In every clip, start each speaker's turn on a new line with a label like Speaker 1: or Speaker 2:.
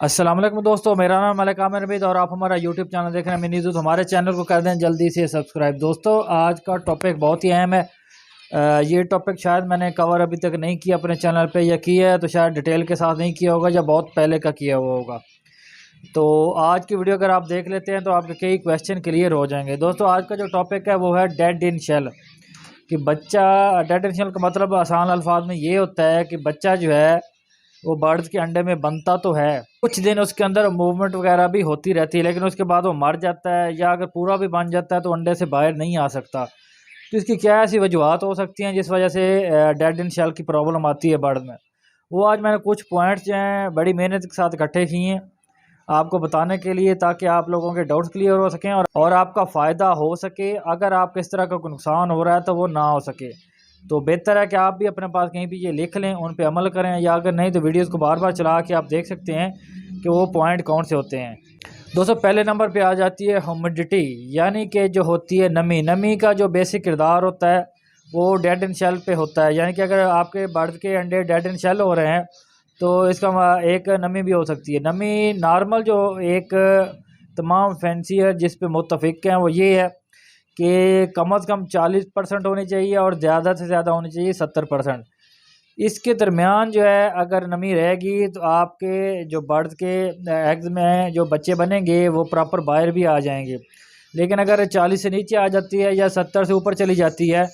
Speaker 1: अस्सलाम वालेकुम दोस्तों, मेरा नाम मलिक आमिर हमीद और आप हमारा यूट्यूब चैनल देख रहे हैं। मिनी दूध हमारे चैनल को कर दें जल्दी से सब्सक्राइब। दोस्तों, आज का टॉपिक बहुत ही अहम है। ये टॉपिक शायद मैंने कवर अभी तक नहीं किया अपने चैनल पे, या किया है तो शायद डिटेल के साथ नहीं किया होगा या बहुत पहले का किया हुआ होगा। तो आज की वीडियो अगर आप देख लेते हैं तो आपके कई क्वेश्चन क्लियर हो जाएंगे। दोस्तों, आज का जो टॉपिक है वो है डेड इन शेल। कि बच्चा डेड इन शेल का मतलब आसान अल्फाज में ये होता है कि बच्चा जो है वो बर्ड्स के अंडे में बनता तो है, कुछ दिन उसके अंदर मूवमेंट वगैरह भी होती रहती है, लेकिन उसके बाद वो मर जाता है, या अगर पूरा भी बन जाता है तो अंडे से बाहर नहीं आ सकता। तो इसकी क्या ऐसी वजूहत हो सकती हैं जिस वजह से डेड इन शेल की प्रॉब्लम आती है बर्ड में। वो आज मैंने कुछ पॉइंट्स जो हैं बड़ी मेहनत के साथ इकट्ठे किए हैं आपको बताने के लिए, ताकि आप लोगों के डाउट्स क्लियर हो सकें और आपका फ़ायदा हो सके। अगर आपको इस तरह का कोई नुकसान हो रहा है तो वो ना हो सके। तो बेहतर है कि आप भी अपने पास कहीं भी ये लिख लें, उन पे अमल करें, या अगर नहीं तो वीडियोस को बार बार चला के आप देख सकते हैं कि वो पॉइंट कौन से होते हैं। दोस्तों, पहले नंबर पे आ जाती है ह्यूमिडिटी, यानी कि जो होती है नमी। नमी का जो बेसिक किरदार होता है वो डेड इन शेल पे होता है। यानी कि अगर आपके बर्ड के अंडे डेड इन शेल हो रहे हैं तो इसका एक नमी भी हो सकती है। नमी नॉर्मल जो एक तमाम फैंसियर जिस पे मुत्तफिक हैं वो ये है कि कम से कम 40% होनी चाहिए और ज़्यादा से ज़्यादा होनी चाहिए 70%। इसके दरमियान जो है अगर नमी रहेगी तो आपके जो बर्ड्स के एग्स में जो बच्चे बनेंगे वो प्रॉपर बाहर भी आ जाएंगे। लेकिन अगर 40 से नीचे आ जाती है या 70 से ऊपर चली जाती है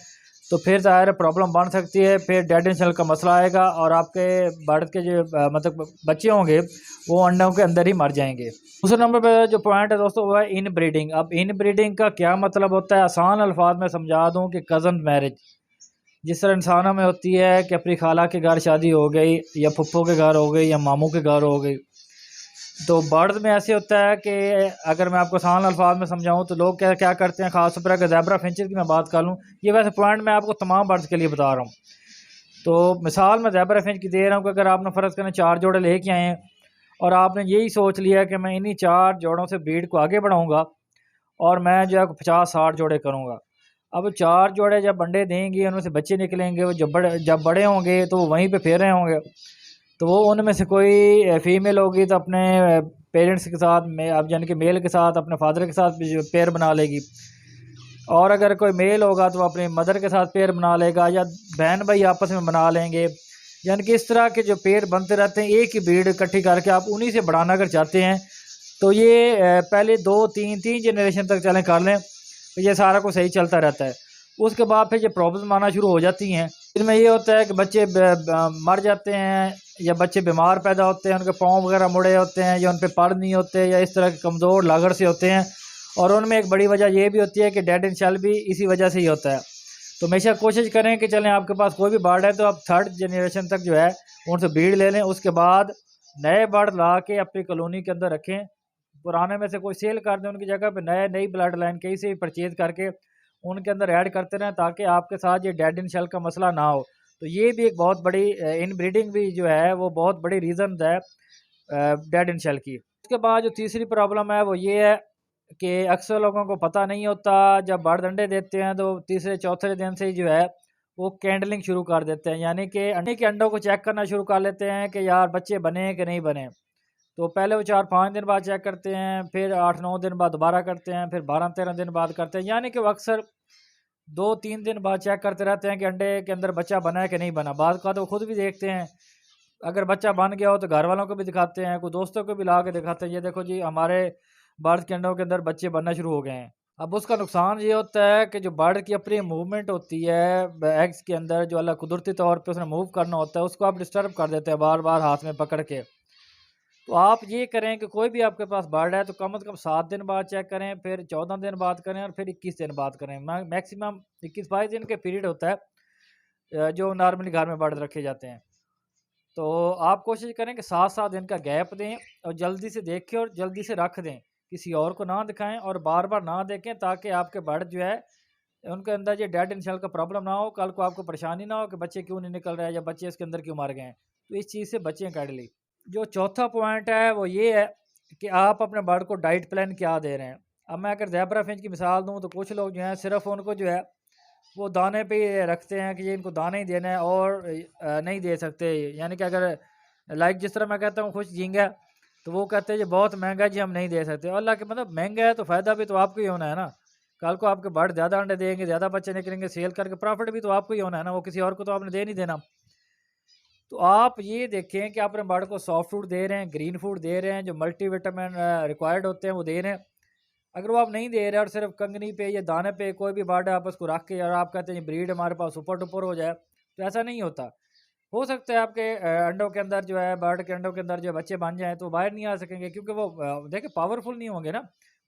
Speaker 1: तो फिर ज़ाहिर प्रॉब्लम बन सकती है, फिर डेड एंड सेल का मसला आएगा और आपके बर्ड के जो मतलब बच्चे होंगे वो अंडों के अंदर ही मर जाएंगे। दूसरे नंबर पर जो पॉइंट है दोस्तों वो है इन ब्रीडिंग। अब इन ब्रीडिंग का क्या मतलब होता है, आसान अल्फाज में समझा दूं कि कज़न मैरिज जिस तरह इंसानों में होती है कि अपनी खाला के घर शादी हो गई या फुप्पो के घर हो गई या मामू के घर हो गई, तो बर्ड्स में ऐसे होता है कि अगर मैं आपको आसान अल्फाज में समझाऊं तो लोग क्या क्या करते हैं, खास तौर पर अगर ज़ेब्रा फिंचेस की मैं बात कर लूँ, ये वैसे पॉइंट मैं आपको तमाम बर्ड्स के लिए बता रहा हूँ। तो मिसाल मैं ज़ेब्रा फिंच की दे रहा हूँ कि अगर आपने फ़र्ज़ करें 4 जोड़े लेके आए हैं और आपने यही सोच लिया कि मैं इन्हीं 4 जोड़ों से ब्रीड को आगे बढ़ाऊँगा और मैं जो है 50-60 जोड़े करूँगा। अब 4 जोड़े जब अंडे देंगे, उनमें से बच्चे निकलेंगे, वो जब बड़े होंगे तो वो वहीं पे फिर रहे होंगे। तो वो उनमें से कोई फ़ीमेल होगी तो अपने पेरेंट्स के साथ में, अब यानी कि मेल के साथ अपने फादर के साथ भी जो पेयर बना लेगी, और अगर कोई मेल होगा तो वो अपनी मदर के साथ पेयर बना लेगा, या बहन भाई आपस में बना लेंगे। यानी कि इस तरह के जो पेयर बनते रहते हैं, एक ही ब्रीड इकट्ठी करके आप उन्हीं से बढ़ाना अगर चाहते हैं तो ये पहले 2-3 जनरेशन तक चलें कर लें तो ये सारा कुछ सही चलता रहता है। उसके बाद फिर ये प्रॉब्लम आना शुरू हो जाती हैं। इनमें ये होता है कि बच्चे मर जाते हैं, या बच्चे बीमार पैदा होते हैं, उनके पाँव वगैरह मुड़े होते हैं, या उन पे पर नहीं होते, या इस तरह के कमज़ोर लागड़ से होते हैं। और उनमें एक बड़ी वजह ये भी होती है कि डेड इन शेल भी इसी वजह से ही होता है। तो हमेशा कोशिश करें कि चलें आपके पास कोई भी बर्ड है तो आप 3rd जनरेशन तक जो है उनसे ब्रीड ले लें। उसके बाद नए बर्ड ला के अपनी कॉलोनी के अंदर रखें, पुराने में से कोई सेल कर दें, उनकी जगह पे नई ब्लड लाइन कहीं से भी परचेज करके उनके अंदर ऐड करते रहें, ताकि आपके साथ ये डेड इन शेल का मसला ना हो। तो ये भी एक बहुत बड़ी इन ब्रीडिंग भी जो है वो बहुत बड़ी रीज़न है डेड इन शेल की। उसके बाद जो तीसरी प्रॉब्लम है वो ये है कि अक्सर लोगों को पता नहीं होता, जब बर्ड अंडे देते हैं तो तीसरे चौथे दिन से ही जो है वो कैंडलिंग शुरू कर देते हैं, यानी कि अंडे के अंडों को चेक करना शुरू कर लेते हैं कि यार बच्चे बने कि नहीं बने। तो पहले वो 4-5 दिन बाद चेक करते हैं, फिर 8-9 दिन बाद दोबारा करते हैं, फिर 12-13 दिन बाद करते हैं, यानी कि वो अक्सर 2-3 दिन बाद चेक करते रहते हैं कि अंडे के अंदर बच्चा बना है कि नहीं बना। बाद का तो खुद भी देखते हैं, अगर बच्चा बन गया हो तो घर वालों को भी दिखाते हैं, कोई दोस्तों को भी ला के दिखाते हैं, ये देखो जी हमारे बर्ड के अंडों के अंदर बच्चे बनना शुरू हो गए हैं। अब उसका नुकसान ये होता है कि जो बर्ड की अपनी मूवमेंट होती है एग्स के अंदर, जो अल्लाह कुदरती तौर पे उसने मूव करना होता है, उसको आप डिस्टर्ब कर देते हैं बार बार हाथ में पकड़ के। तो आप ये करें कि कोई भी आपके पास बर्ड है तो कम से कम 7 दिन बाद चेक करें, फिर 14 दिन बाद करें, और फिर 21 दिन बाद करें। मैक्सिमम 21-22 दिन के पीरियड होता है जो नॉर्मली घर में बर्ड रखे जाते हैं। तो आप कोशिश करें कि 7-7 दिन का गैप दें और जल्दी से देखें और जल्दी से रख दें, किसी और को ना दिखाएं और बार बार ना देखें, ताकि आपके बर्ड जो है उनके अंदर ये डेड इन शेल का प्रॉब्लम ना हो, कल को आपको परेशानी ना हो कि बच्चे क्यों नहीं निकल रहे हैं या बच्चे इसके अंदर क्यों मर गए हैं। तो इस चीज़ से बचें काइंडली। जो चौथा पॉइंट है वो ये है कि आप अपने बर्ड को डाइट प्लान क्या दे रहे हैं। अब मैं अगर ज़ेब्रा फिंच की मिसाल दूँ तो कुछ लोग जो हैं सिर्फ उनको जो है वो दाने पे ही रखते हैं कि ये इनको दाना ही देना है और नहीं दे सकते। यानी कि अगर लाइक जिस तरह मैं कहता हूँ खुश झींगा, तो वो कहते हैं जी बहुत महंगा है जी, हम नहीं दे सकते। और अल्लाह के मतलब महंगा है तो फ़ायदा भी तो आपको ही होना है ना। कल को आपके बर्ड ज़्यादा अंडे देंगे, ज़्यादा बच्चे निकलेंगे, सेल करके प्रॉफिट भी तो आपको ही होना है ना, वो किसी और को तो आपने दे नहीं देना। तो आप ये देखें कि आप अपने बर्ड को सॉफ्ट फूड दे रहे हैं, ग्रीन फूड दे रहे हैं, जो मल्टीविटामिन रिक्वायर्ड होते हैं वो दे रहे हैं। अगर वो आप नहीं दे रहे और सिर्फ कंगनी पे या दाने पे कोई भी बर्ड है आप उसको रख के और आप कहते हैं ब्रीड हमारे पास ऊपर टुपर हो जाए, तो ऐसा नहीं होता। हो सकता है आपके अंडों के अंदर जो है, बर्ड के अंडों के अंदर जो बच्चे बन जाएँ तो बाहर नहीं आ सकेंगे, क्योंकि वो देखिए पावरफुल नहीं होंगे ना,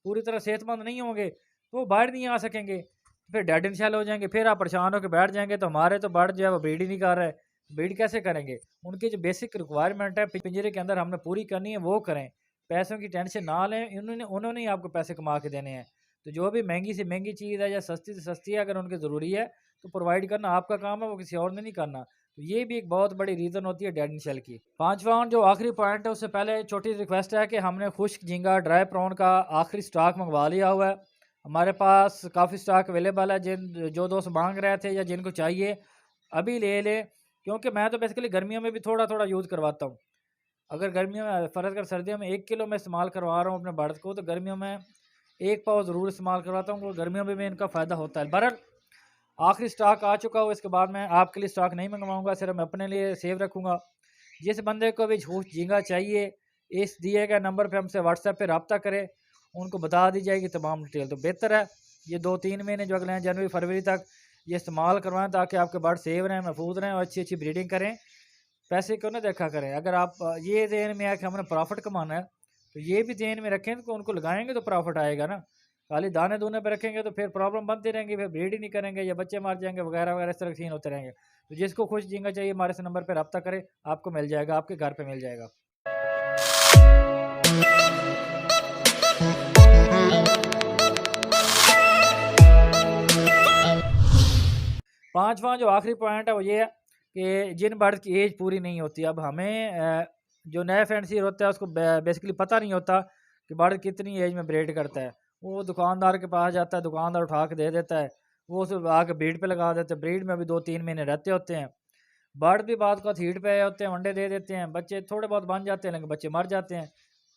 Speaker 1: पूरी तरह सेहतमंद नहीं होंगे, तो वो बाहर नहीं आ सकेंगे। फिर डेड इन शेल हो जाएँगे, फिर आप परेशान होकर बैठ जाएँगे, तो हमारे तो बर्ड जो है वो ब्रीड ही नहीं कर रहे। ब्रीड कैसे करेंगे? उनकी जो बेसिक रिक्वायरमेंट है पिंजरे के अंदर हमने पूरी करनी है, वो करें। पैसों की टेंशन ना लें, इन्होंने उन्होंने ही आपको पैसे कमा के देने हैं। तो जो भी महँगी से महँगी चीज़ है या सस्ती से सस्ती है, अगर उनकी ज़रूरी है, तो प्रोवाइड करना आपका काम है, वो किसी और ने नहीं करना। तो ये भी एक बहुत बड़ी रीज़न होती है डेड इन शेल की। पाँचवां और जो आखिरी पॉइंट है, उससे पहले छोटी रिक्वेस्ट है कि हमने खुश्क झींगा, ड्राई प्रॉन का आखिरी स्टॉक मंगवा लिया हुआ है। हमारे पास काफ़ी स्टॉक अवेलेबल है, जो दोस्त मांग रहे थे या जिनको चाहिए अभी ले लें, क्योंकि मैं तो बेसिकली गर्मियों में भी थोड़ा थोड़ा यूज़ करवाता हूँ। अगर गर्मियों में फ़र्ज़ कर सर्दियों में 1 किलो मैं इस्तेमाल करवा रहा हूँ अपने बर्ड को, तो गर्मियों में 1 पाव ज़रूर इस्तेमाल करवाता हूँ, गर्मियों में भी इनका फ़ायदा होता है। बहरहाल आखिरी स्टॉक आ चुका हो, इसके बाद मैं आपके लिए स्टॉक नहीं मंगवाऊँगा, सिर्फ मैं अपने लिए सेव रखूँगा। जिस बंदे को भी झींगा चाहिए, इस दिए गए नंबर पे हमसे व्हाट्सएप पे रब्ता करें, उनको बता दी जाएगी तमाम डिटेल। तो बेहतर है ये 2-3 महीने जो अगले हैं जनवरी फरवरी तक ये इस्तेमाल करवाएँ, ताकि आपके बर्ड सेव रहें, महफूज रहें और अच्छी अच्छी ब्रीडिंग करें। पैसे क्यों ना देखा करें। अगर आप ये ज़हन में है कि हमने प्रॉफिट कमाना है, तो ये भी ज़हन में रखें कि उनको लगाएँगे तो प्रॉफिट आएगा ना। खाली दाने-दूने पे रखेंगे तो फिर प्रॉब्लम बनती रहेंगी, फिर ब्रीड ही नहीं करेंगे या बच्चे मर जाएँगे वगैरह-वगैरह, इस तरह के सीन होते रहेंगे। तो जिसको खुश झींगा चाहिए हमारे से नंबर पे रब्ता करें, आपको मिल जाएगा, आपके घर पे मिल जाएगा। पाँचवाँ जो आखिरी पॉइंट है वो ये है कि जिन बर्ड्स की एज पूरी नहीं होती, अब हमें जो नया फैंसियर होता है उसको बेसिकली पता नहीं होता कि बर्ड कितनी एज में ब्रीड करता है। वो दुकानदार के पास जाता है, दुकानदार उठा के दे देता है, वो उसे आके ब्रीड पे लगा देते हैं। ब्रीड में भी 2-3 महीने रहते होते हैं। बर्ड भी बाद का हीट पे आए होते हैं, अंडे दे देते हैं, बच्चे थोड़े बहुत बन जाते हैं, लेकिन बच्चे मर जाते हैं।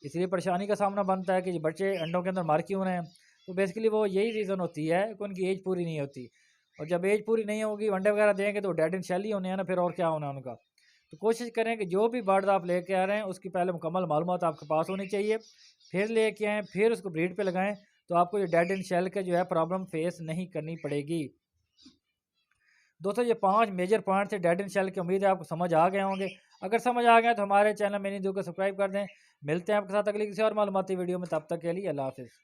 Speaker 1: इसलिए परेशानी का सामना बनता है कि बच्चे अंडों के अंदर मर क्यों रहे हैं। तो बेसिकली वो यही रीज़न होती है कि उनकी एज पूरी नहीं होती, और जब एज पूरी नहीं होगी, अंडे वगैरह देंगे तो डेड एंड शेल ही होने हैं ना, फिर और क्या होना है उनका। तो कोशिश करें कि जो भी बर्ड आप लेके आ रहे हैं उसकी पहले मुकम्मल मालूमात आपके पास होनी चाहिए, फिर लेके आएँ, फिर उसको ब्रीड पे लगाएँ, तो आपको ये डेड एंड शेल के जो है प्रॉब्लम फेस नहीं करनी पड़ेगी। दोस्तों ये 5 मेजर पॉइंट थे डेड एंड शेल के, उम्मीद है आपको समझ आ गए होंगे। अगर समझ आ गए तो हमारे चैनल मिनी जू को सब्सक्राइब कर दें। मिलते हैं आपके साथ अगली किसी और मालूमाती वीडियो में, तब तक के लिए अल्लाह हाफ़िज़।